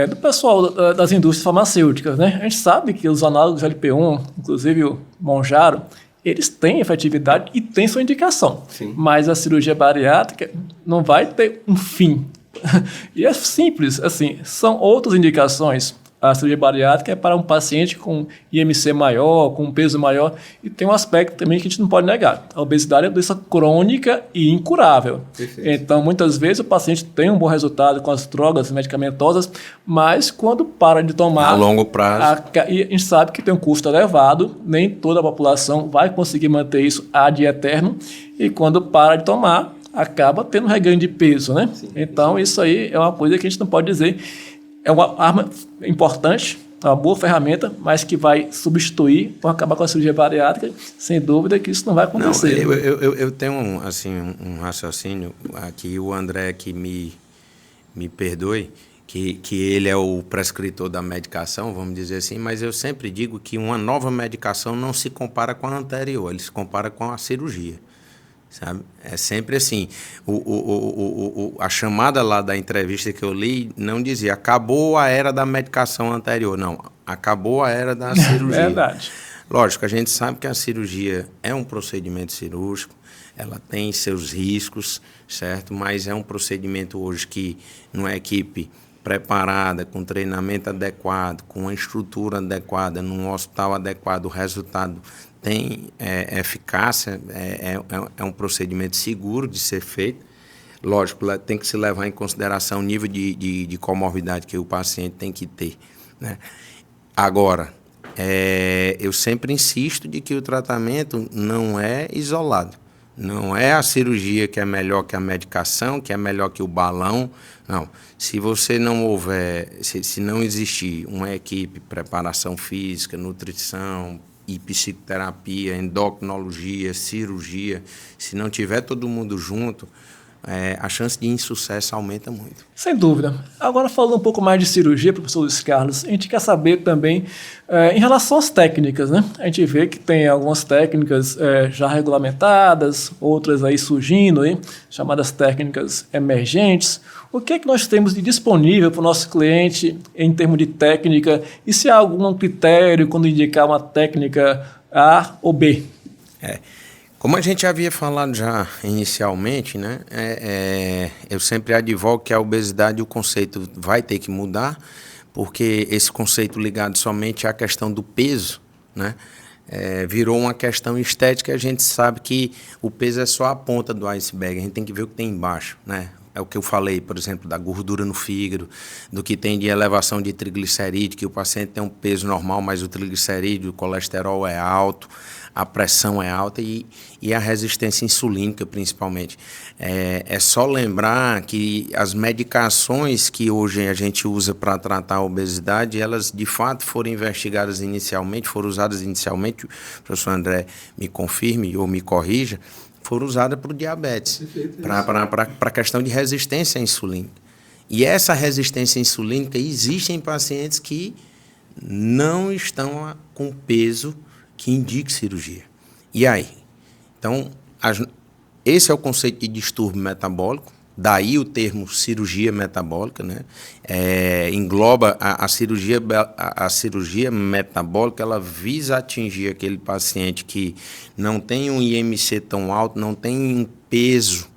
Speaker 1: Do pessoal das indústrias farmacêuticas, né? A gente sabe que os análogos LP1, inclusive o Mounjaro, eles têm efetividade e têm sua indicação.
Speaker 2: Sim.
Speaker 1: Mas a cirurgia bariátrica não vai ter um fim. E é simples, assim, são outras indicações. A cirurgia bariátrica é para um paciente com IMC maior, com peso maior, e tem um aspecto também que a gente não pode negar. A obesidade é uma doença crônica e incurável. Perfeito. Então, muitas vezes o paciente tem um bom resultado com as drogas medicamentosas, mas quando para de tomar...
Speaker 3: A longo prazo.
Speaker 1: E a gente sabe que tem um custo elevado, nem toda a população vai conseguir manter isso ad eterno, e quando para de tomar, acaba tendo reganho de peso, né? Sim, então, isso aí é uma coisa que a gente não pode dizer. é uma arma importante, é uma boa ferramenta, mas que vai substituir ou acabar com a cirurgia bariátrica, sem dúvida que isso não vai acontecer.
Speaker 3: Não, eu tenho assim, um raciocínio aqui, o André que me perdoe, que ele é o prescritor da medicação, vamos dizer assim, mas eu sempre digo que uma nova medicação não se compara com a anterior, ele se compara com a cirurgia. Sabe? É sempre assim. A chamada lá da entrevista que eu li não dizia acabou a era da medicação anterior. Não, acabou a era da cirurgia.
Speaker 1: Verdade.
Speaker 3: Lógico, a gente sabe que a cirurgia é um procedimento cirúrgico, ela tem seus riscos, certo? Mas é um procedimento hoje que, numa equipe preparada, com treinamento adequado, com uma estrutura adequada, num hospital adequado, o resultado tem eficácia, é um procedimento seguro de ser feito. Lógico, tem que se levar em consideração o nível de comorbidade que o paciente tem que ter, né? Agora, eu sempre insisto de que o tratamento não é isolado. Não é a cirurgia que é melhor que a medicação, que é melhor que o balão. Não. Se você não houver, se não existir uma equipe, preparação física, nutrição e psicoterapia, endocrinologia, cirurgia, se não tiver todo mundo junto, a chance de insucesso aumenta muito.
Speaker 1: Sem dúvida. Agora, falando um pouco mais de cirurgia, professor Luiz Carlos, a gente quer saber também em relação às técnicas, né? A gente vê que tem algumas técnicas já regulamentadas, outras aí surgindo, hein? Chamadas técnicas emergentes. O que é que nós temos de disponível para o nosso cliente em termos de técnica e se há algum critério quando indicar uma técnica A ou B?
Speaker 3: Como a gente havia falado já inicialmente, né, eu sempre advogo que a obesidade, o conceito vai ter que mudar, porque esse conceito ligado somente à questão do peso, né, virou uma questão estética. A gente sabe que o peso é só a ponta do iceberg, a gente tem que ver o que tem embaixo, né? É o que eu falei, por exemplo, da gordura no fígado, do que tem de elevação de triglicerídeo, que o paciente tem um peso normal, mas o triglicerídeo, o colesterol é alto, a pressão é alta e a resistência insulínica, principalmente. É só lembrar que as medicações que hoje a gente usa para tratar a obesidade, elas de fato foram investigadas inicialmente, foram usadas inicialmente, o professor André me confirme ou me corrija, foram usadas para o diabetes, para a questão de resistência à insulina. E essa resistência insulínica existe em pacientes que não estão com peso que indique cirurgia. E aí? Então, esse é o conceito de distúrbio metabólico, daí o termo cirurgia metabólica, né? Engloba a cirurgia metabólica, ela visa atingir aquele paciente que não tem um IMC tão alto, não tem um peso,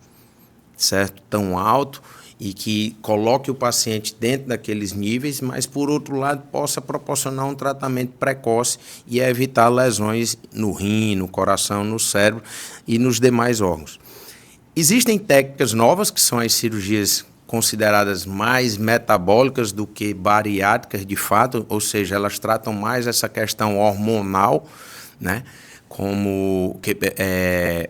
Speaker 3: certo, tão alto, e que coloque o paciente dentro daqueles níveis, mas, por outro lado, possa proporcionar um tratamento precoce e evitar lesões no rim, no coração, no cérebro e nos demais órgãos. Existem técnicas novas, que são as cirurgias consideradas mais metabólicas do que bariátricas, de fato, ou seja, elas tratam mais essa questão hormonal, né? Como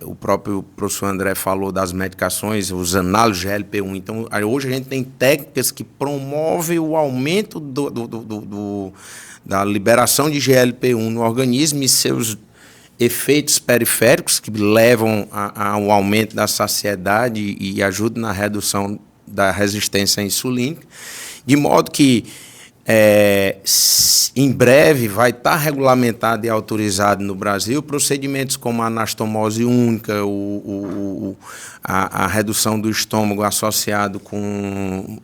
Speaker 3: o próprio professor André falou das medicações, os análogos GLP-1. Então, hoje a gente tem técnicas que promovem o aumento da liberação de GLP-1 no organismo e seus efeitos periféricos, que levam ao aumento da saciedade e ajudam na redução da resistência insulínica, de modo que em breve vai estar regulamentado e autorizado no Brasil procedimentos como a anastomose única, a redução do estômago associado com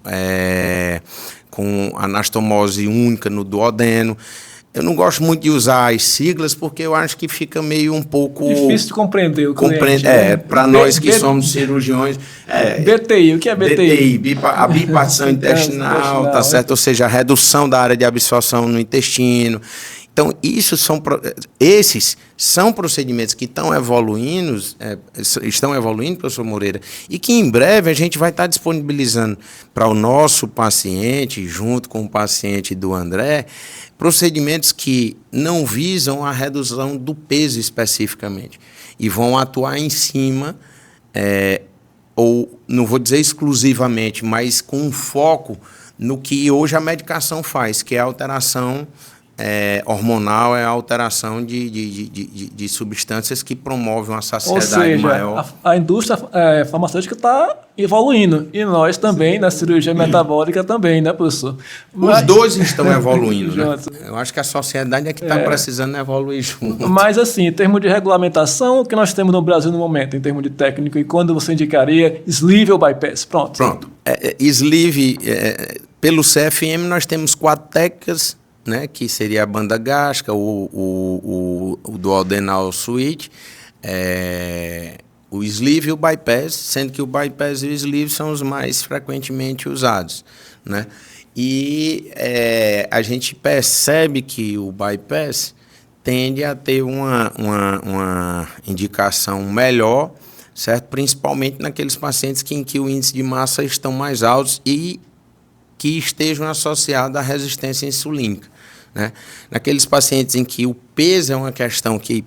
Speaker 3: anastomose única no duodeno. Eu não gosto muito de usar as siglas porque eu acho que fica meio um pouco...
Speaker 1: difícil de compreender o cliente.
Speaker 3: Para nós que somos cirurgiões...
Speaker 1: BTI, o que é BTI?
Speaker 3: A bipartição intestinal, tá certo? Ou seja, a redução da área de absorção no intestino. Então, esses são procedimentos que estão evoluindo, professor Moreira, e que em breve a gente vai estar disponibilizando para o nosso paciente, junto com o paciente do André, procedimentos que não visam a redução do peso especificamente e vão atuar em cima, ou não vou dizer exclusivamente, mas com um foco no que hoje a medicação faz, que é a alteração hormonal, é a alteração de substâncias que promovem uma saciedade maior.
Speaker 1: Ou seja, a indústria farmacêutica está evoluindo, e nós também, na cirurgia metabólica também, né, professor?
Speaker 3: Os dois estão evoluindo, né? Eu acho que a sociedade é que está precisando evoluir junto.
Speaker 1: Mas, assim, em termos de regulamentação, o que nós temos no Brasil no momento, em termos de técnico, e quando você indicaria sleeve ou bypass? Pronto.
Speaker 3: Sleeve, pelo CFM, nós temos 4 técnicas, né, que seria a banda gástrica, o duodenal switch, o sleeve e o bypass, sendo que o bypass e o sleeve são os mais frequentemente usados, né? E a gente percebe que o bypass tende a ter uma indicação melhor, certo? Principalmente naqueles pacientes em que o índice de massa estão mais altos e que estejam associados à resistência insulínica, né? Naqueles pacientes em que o peso é uma questão que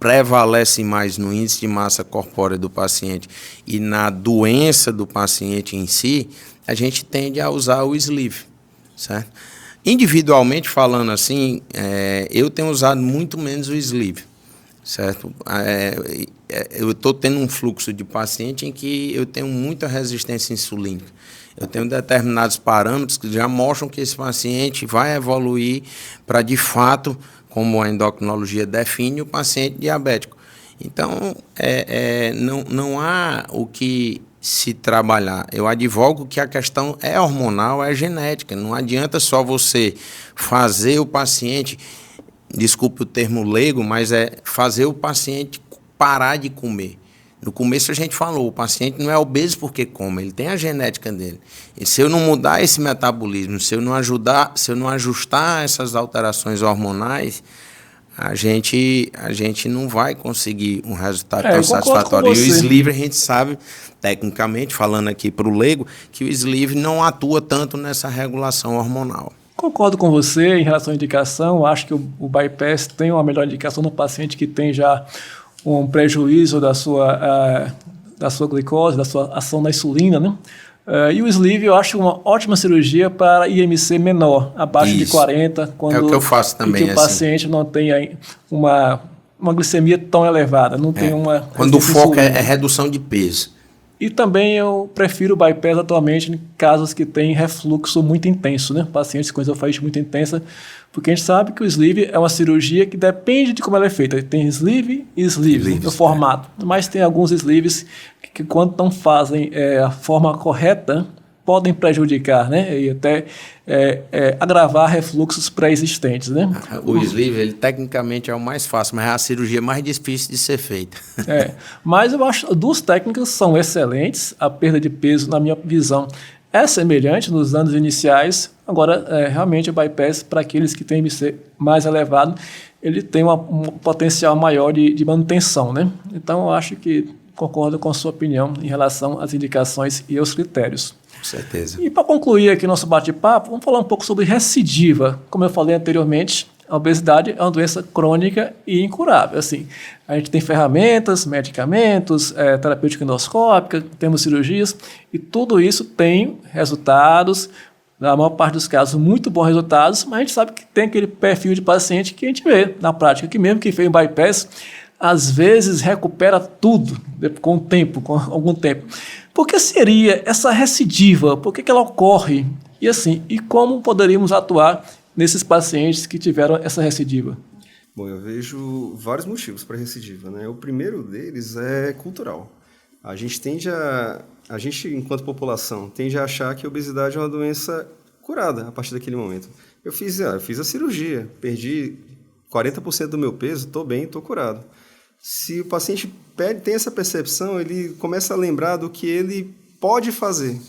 Speaker 3: prevalece mais no índice de massa corpórea do paciente e na doença do paciente em si, a gente tende a usar o sleeve, certo? Individualmente falando assim, eu tenho usado muito menos o sleeve, certo? Eu estou tendo um fluxo de paciente em que eu tenho muita resistência insulínica. Eu tenho determinados parâmetros que já mostram que esse paciente vai evoluir para, de fato, como a endocrinologia define, o paciente diabético. Então, não há o que se trabalhar. Eu advogo que a questão é hormonal, é genética. Não adianta só você fazer o paciente, desculpe o termo leigo, mas fazer o paciente parar de comer. No começo a gente falou, o paciente não é obeso porque come, ele tem a genética dele. E se eu não mudar esse metabolismo, se eu não ajustar essas alterações hormonais, a gente não vai conseguir um resultado tão satisfatório. E o sleeve, a gente sabe, tecnicamente, falando aqui para o leigo, que o sleeve não atua tanto nessa regulação hormonal.
Speaker 1: Concordo com você em relação à indicação. Acho que o bypass tem uma melhor indicação no paciente que tem já um prejuízo da sua glicose, da sua ação na insulina, né? E o sleeve eu acho uma ótima cirurgia para IMC menor, abaixo de 40, quando
Speaker 3: é o que eu faço também,
Speaker 1: que o paciente não tem uma glicemia tão elevada, não tem uma...
Speaker 3: Quando o foco é redução de peso.
Speaker 1: E também eu prefiro o bypass atualmente em casos que têm refluxo muito intenso, né? Pacientes com esofagite muito intensa, porque a gente sabe que o sleeve é uma cirurgia que depende de como ela é feita. Tem sleeve e sleeve no formato, mas tem alguns sleeves que quando não fazem a forma correta, podem prejudicar, né? E até agravar refluxos pré-existentes, né?
Speaker 3: O sleeve, ele tecnicamente é o mais fácil, mas é a cirurgia mais difícil de ser feita.
Speaker 1: Mas eu acho que duas técnicas são excelentes. A perda de peso, na minha visão, é semelhante nos anos iniciais. Agora, realmente, o bypass, para aqueles que têm IMC mais elevado, ele tem um potencial maior de manutenção, né? Então, eu acho que concordo com a sua opinião em relação às indicações e aos critérios.
Speaker 3: Com certeza.
Speaker 1: E para concluir aqui nosso bate-papo, vamos falar um pouco sobre recidiva. Como eu falei anteriormente, a obesidade é uma doença crônica e incurável. Assim, a gente tem ferramentas, medicamentos, terapêutica endoscópica, temos cirurgias, e tudo isso tem resultados, na maior parte dos casos, muito bons resultados, mas a gente sabe que tem aquele perfil de paciente que a gente vê na prática, que mesmo que fez um bypass, às vezes recupera tudo com o tempo, com algum tempo. Por que seria essa recidiva? Por que ela ocorre? E assim, e como poderíamos atuar nesses pacientes que tiveram essa recidiva?
Speaker 2: Bom, eu vejo vários motivos para recidiva, né? O primeiro deles é cultural. A gente, enquanto população, tende a achar que a obesidade é uma doença curada a partir daquele momento. Eu fiz a cirurgia, perdi 40% do meu peso, estou bem, estou curado. Se o paciente tem essa percepção, ele começa a lembrar do que ele pode fazer.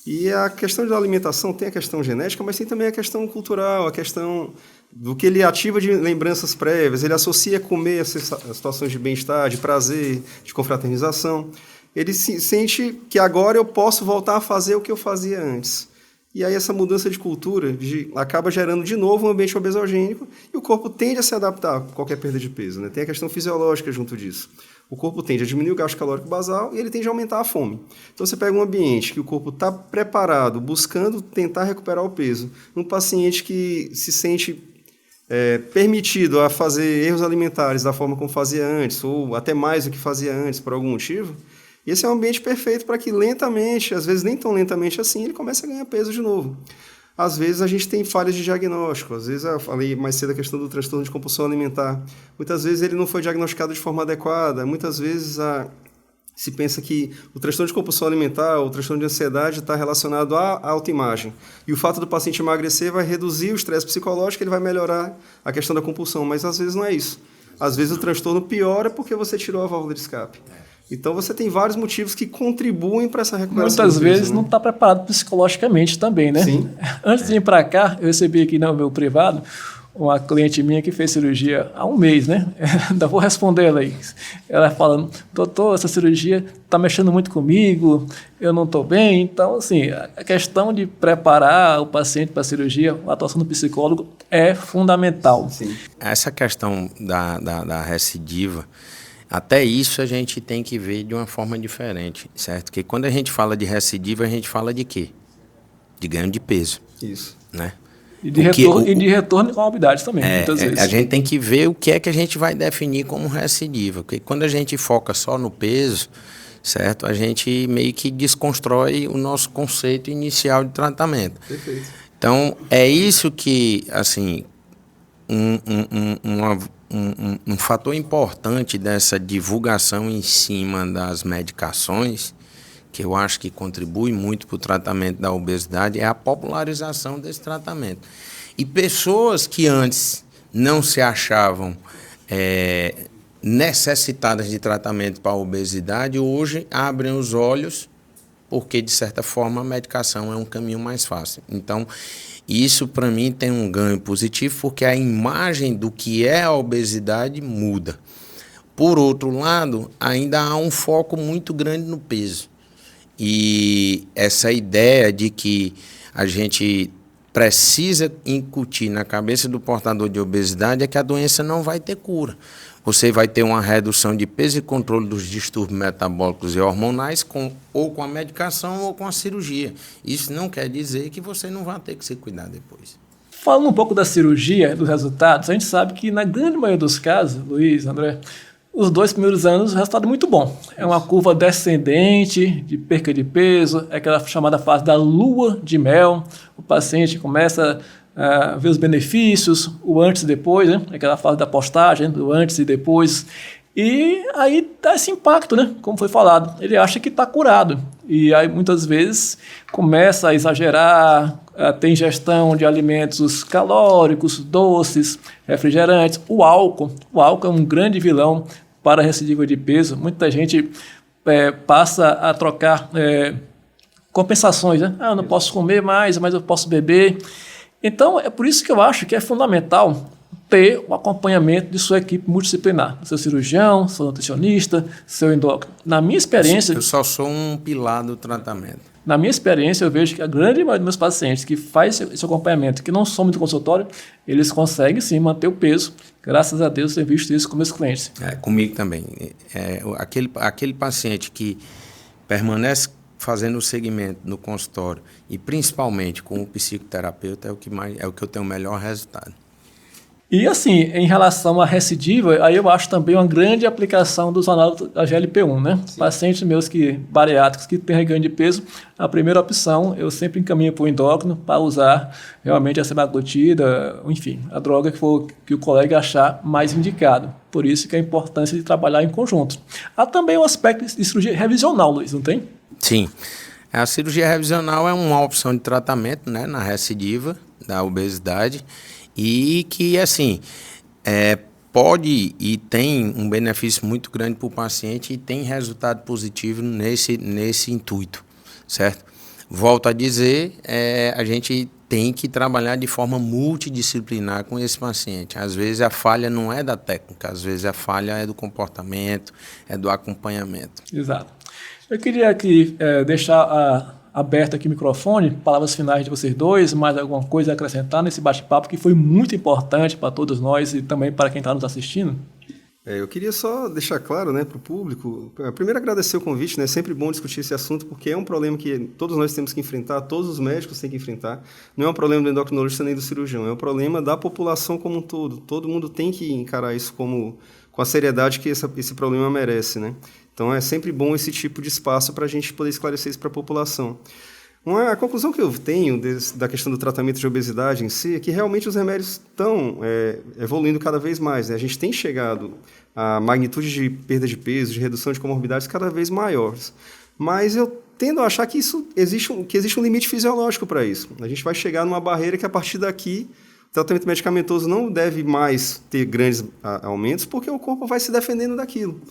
Speaker 2: E a questão da alimentação tem a questão genética, mas tem também a questão cultural, a questão do que ele ativa de lembranças prévias, ele associa comer a situações de bem-estar, de prazer, de confraternização. Ele sente que agora eu posso voltar a fazer o que eu fazia antes. E aí essa mudança de cultura acaba gerando de novo um ambiente obesogênico e o corpo tende a se adaptar a qualquer perda de peso, né? Tem a questão fisiológica junto disso. O corpo tende a diminuir o gasto calórico basal e ele tende a aumentar a fome. Então, você pega um ambiente que o corpo está preparado, buscando tentar recuperar o peso, um paciente que se sente permitido a fazer erros alimentares da forma como fazia antes, ou até mais do que fazia antes, por algum motivo, esse é um ambiente perfeito para que lentamente, às vezes nem tão lentamente assim, ele comece a ganhar peso de novo. Às vezes a gente tem falhas de diagnóstico, às vezes eu falei mais cedo a questão do transtorno de compulsão alimentar, muitas vezes ele não foi diagnosticado de forma adequada, muitas vezes se pensa que o transtorno de compulsão alimentar, o transtorno de ansiedade está relacionado à autoimagem. E o fato do paciente emagrecer vai reduzir o estresse psicológico, ele vai melhorar a questão da compulsão, mas às vezes não é isso. Às vezes o transtorno piora porque você tirou a válvula de escape. Então você tem vários motivos que contribuem para essa recuperação.
Speaker 1: Muitas vezes não está preparado psicologicamente também, né?
Speaker 2: Sim.
Speaker 1: Antes de ir para cá, eu recebi aqui no meu privado uma cliente minha que fez cirurgia há um mês, né? Ainda vou responder ela aí. Ela falando, doutor, essa cirurgia está mexendo muito comigo, eu não estou bem. Então, assim, a questão de preparar o paciente para a cirurgia, a atuação do psicólogo é fundamental.
Speaker 2: Sim.
Speaker 3: Essa questão da recidiva, até isso a gente tem que ver de uma forma diferente, certo? Porque quando a gente fala de recidiva, a gente fala de quê? De ganho de peso.
Speaker 2: Isso.
Speaker 3: Né?
Speaker 1: E de retorno de comorbidades também, muitas vezes.
Speaker 3: A gente tem que ver o que é que a gente vai definir como recidiva. Porque quando a gente foca só no peso, certo? A gente meio que desconstrói o nosso conceito inicial de tratamento.
Speaker 2: Perfeito.
Speaker 3: Então, é isso que, assim, um fator importante dessa divulgação em cima das medicações, que eu acho que contribui muito para o tratamento da obesidade, é a popularização desse tratamento. E pessoas que antes não se achavam necessitadas de tratamento para a obesidade, hoje abrem os olhos, porque, de certa forma, a medicação é um caminho mais fácil. Então, isso, para mim, tem um ganho positivo, porque a imagem do que é a obesidade muda. Por outro lado, ainda há um foco muito grande no peso. E essa ideia de que a gente precisa incutir na cabeça do portador de obesidade é que a doença não vai ter cura. Você vai ter uma redução de peso e controle dos distúrbios metabólicos e hormonais ou com a medicação ou com a cirurgia. Isso não quer dizer que você não vai ter que se cuidar depois.
Speaker 1: Falando um pouco da cirurgia, dos resultados, a gente sabe que na grande maioria dos casos, Luiz, André, os 2 primeiros anos o resultado é muito bom. É uma curva descendente de perca de peso, é aquela chamada fase da lua de mel. O paciente começa a ver os benefícios, o antes e depois, né? Aquela fase da postagem, do antes e depois. E aí dá esse impacto, né? Como foi falado. Ele acha que está curado. E aí muitas vezes começa a exagerar, a ter ingestão de alimentos calóricos, doces, refrigerantes. O álcool é um grande vilão para a recidiva de peso. Muita gente passa a trocar compensações, né? Eu não posso comer mais, mas eu posso beber. Então, é por isso que eu acho que é fundamental ter o acompanhamento de sua equipe multidisciplinar, seu cirurgião, seu nutricionista, seu endócrino. Na minha experiência...
Speaker 3: Eu só sou um pilar do tratamento.
Speaker 1: Na minha experiência, eu vejo que a grande maioria dos meus pacientes que faz esse acompanhamento, que não são muito consultório, eles conseguem sim manter o peso. Graças a Deus, eu tenho visto isso com meus clientes.
Speaker 3: Comigo também. Aquele paciente que permanece fazendo o segmento no consultório e principalmente com o psicoterapeuta é o que eu tenho o melhor resultado.
Speaker 1: E assim, em relação à recidiva, aí eu acho também uma grande aplicação dos análogos da GLP-1, né? Sim. Pacientes meus bariátricos que têm ganho de peso, a primeira opção eu sempre encaminho para o endócrino para usar realmente a semaglutida, enfim, a droga que o colega achar mais indicado. Por isso que é a importância de trabalhar em conjunto. Há também o aspecto de cirurgia revisional, Luiz, não tem?
Speaker 3: Sim. A cirurgia revisional é uma opção de tratamento, né, na recidiva da obesidade e que, assim, pode e tem um benefício muito grande para o paciente e tem resultado positivo nesse intuito, certo? Volto a dizer, a gente tem que trabalhar de forma multidisciplinar com esse paciente. Às vezes a falha não é da técnica, às vezes a falha é do comportamento, é do acompanhamento.
Speaker 1: Exato. Eu queria aqui deixar aberto aqui o microfone, palavras finais de vocês dois, mais alguma coisa a acrescentar nesse bate-papo que foi muito importante para todos nós e também para quem está nos assistindo?
Speaker 2: Eu queria só deixar claro, né, para o público, primeiro agradecer o convite, né, é sempre bom discutir esse assunto, porque é um problema que todos nós temos que enfrentar, todos os médicos têm que enfrentar, não é um problema do endocrinologista nem do cirurgião, é um problema da população como um todo mundo tem que encarar isso com a seriedade que esse problema merece, né, então é sempre bom esse tipo de espaço para a gente poder esclarecer isso para a população. A conclusão que eu tenho da questão do tratamento de obesidade em si é que realmente os remédios estão evoluindo cada vez mais, né? A gente tem chegado a magnitude de perda de peso, de redução de comorbidades cada vez maiores. Mas eu tendo a achar que existe um limite fisiológico para isso. A gente vai chegar numa barreira que, a partir daqui, o tratamento medicamentoso não deve mais ter grandes aumentos, porque o corpo vai se defendendo daquilo.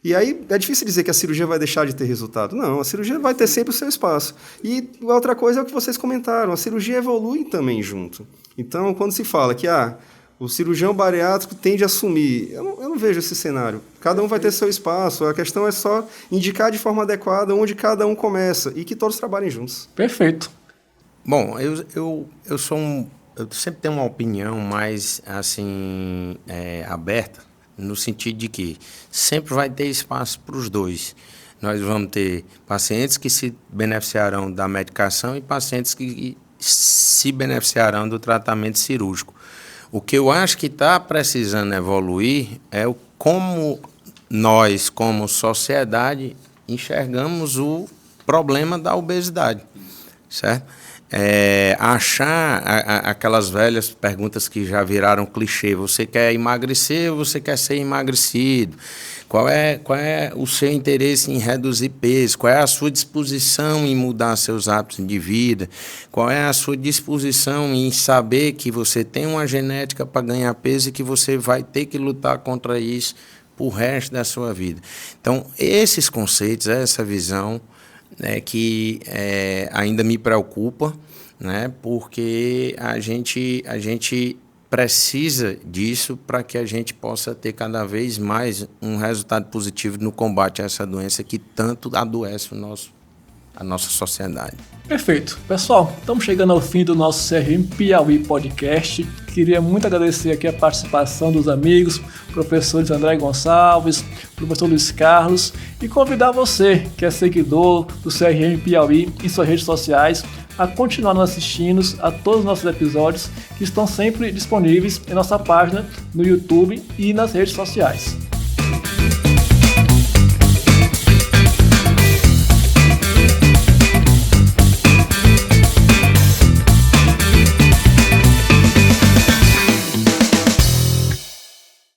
Speaker 2: E aí é difícil dizer que a cirurgia vai deixar de ter resultado. Não, a cirurgia vai ter sempre o seu espaço. E outra coisa é o que vocês comentaram, a cirurgia evolui também junto. Então, quando se fala que o cirurgião bariátrico tende a sumir, eu não vejo esse cenário. Cada um vai ter seu espaço, a questão é só indicar de forma adequada onde cada um começa e que todos trabalhem juntos.
Speaker 1: Perfeito.
Speaker 3: Bom, eu sempre tenho uma opinião mais assim, aberta, no sentido de que sempre vai ter espaço para os dois. Nós vamos ter pacientes que se beneficiarão da medicação e pacientes que se beneficiarão do tratamento cirúrgico. O que eu acho que está precisando evoluir é como nós, como sociedade, enxergamos o problema da obesidade, certo? Achar aquelas velhas perguntas que já viraram clichê. Você quer emagrecer ou você quer ser emagrecido? Qual é o seu interesse em reduzir peso? Qual é a sua disposição em mudar seus hábitos de vida? Qual é a sua disposição em saber que você tem uma genética para ganhar peso e que você vai ter que lutar contra isso pro resto da sua vida? Então, esses conceitos, essa visão que ainda me preocupa, né, porque a gente precisa disso para que a gente possa ter cada vez mais um resultado positivo no combate a essa doença que tanto adoece a nossa sociedade.
Speaker 1: Perfeito. Pessoal, estamos chegando ao fim do nosso CRM Piauí Podcast. Queria muito agradecer aqui a participação dos amigos, professores André Gonçalves, professor Luiz Carlos, e convidar você, que é seguidor do CRM Piauí, em suas redes sociais, a continuar nos assistindo a todos os nossos episódios, que estão sempre disponíveis em nossa página no YouTube e nas redes sociais.